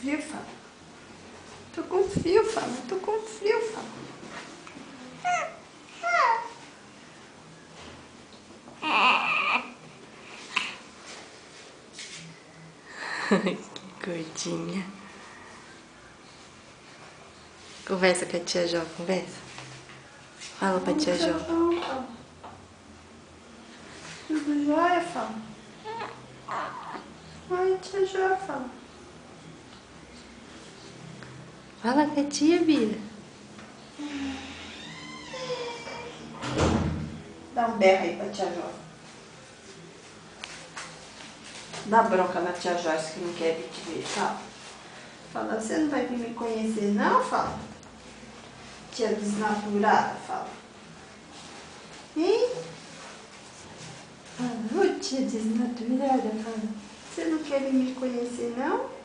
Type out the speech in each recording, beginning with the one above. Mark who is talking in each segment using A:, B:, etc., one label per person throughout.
A: frio, fala. Tô com frio, fala. Tô com frio, fala. Que gordinha. Conversa com a tia Jó, conversa. Fala pra tia Jó. Tudo jóia, fala. Oi, tia Jó, fala. Fala com a tia, Bia. Dá um berro aí pra tia Jó. Dá bronca na tia Joyce que não quer vir te ver, fala. Fala, você não vai vir me conhecer não, fala. Tia desnaturada, fala. Hein? Fala, ô tia desnaturada, fala. Você não quer vir me conhecer não?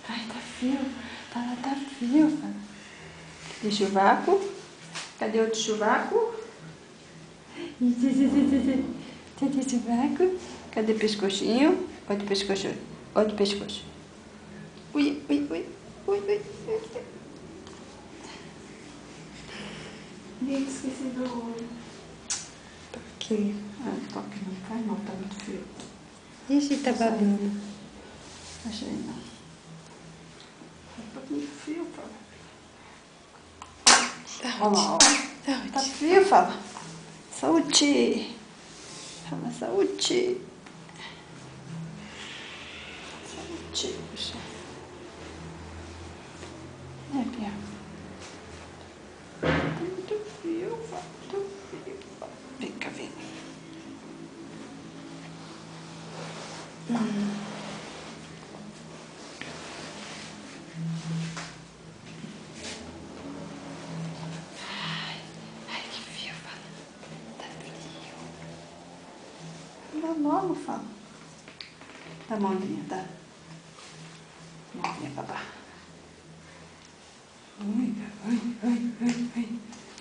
A: Ai, tá frio. Fala, tá frio, fala. Cadê chuvaco? Cadê outro chuvaco? Cadê chuvaco? Cadê pescocinho? Olha o pescoço. Olha o pescoço. Ui, ui, ui. Ui, ui, ui. Ih, esqueci do toquinho. Ah, toque não faz não, tá muito frio. Ixi, tá babando. Achei não. Tá muito frio, fala. Olha lá, ó. Tá frio, fala. Saúde. Fala saúde. Saúde, puxa. Pia. Tá muito frio, fala. Muito frio, fala. Vem cá, vem. Ai, que frio, fala. Tá frio. Dá logo, fala. Dá a mãozinha, dá. Mãozinha, babá. Ui, ui, ui, ui, ui.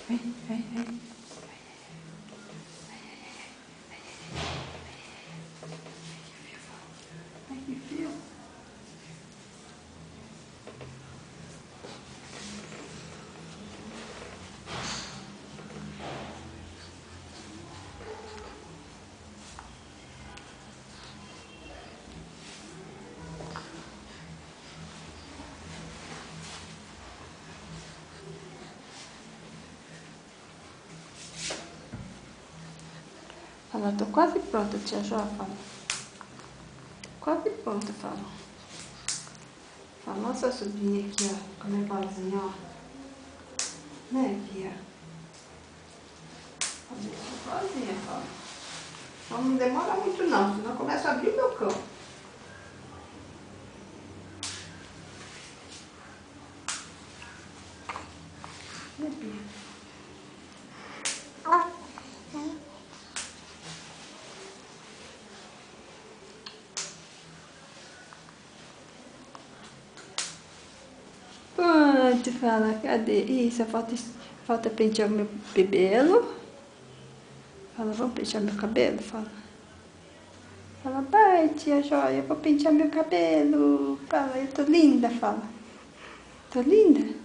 A: Ui, ui, ui. Ai, que frio. Fala, tô quase pronta, tia Jó, fala. Quase pronta, fala. Fala, nossa sobrinha aqui, ó, como é boazinha, ó. Né, Bia? Boazinha, fala. Então não demora muito não, senão começa a abrir meu cão. Né, Bia? Pronto, fala, cadê? Isso, falta pentear o meu cabelo. Fala, vamos pentear meu cabelo? Fala. Fala, pai, tia Joia, eu vou pentear meu cabelo. Fala, eu tô linda, fala. Tô linda?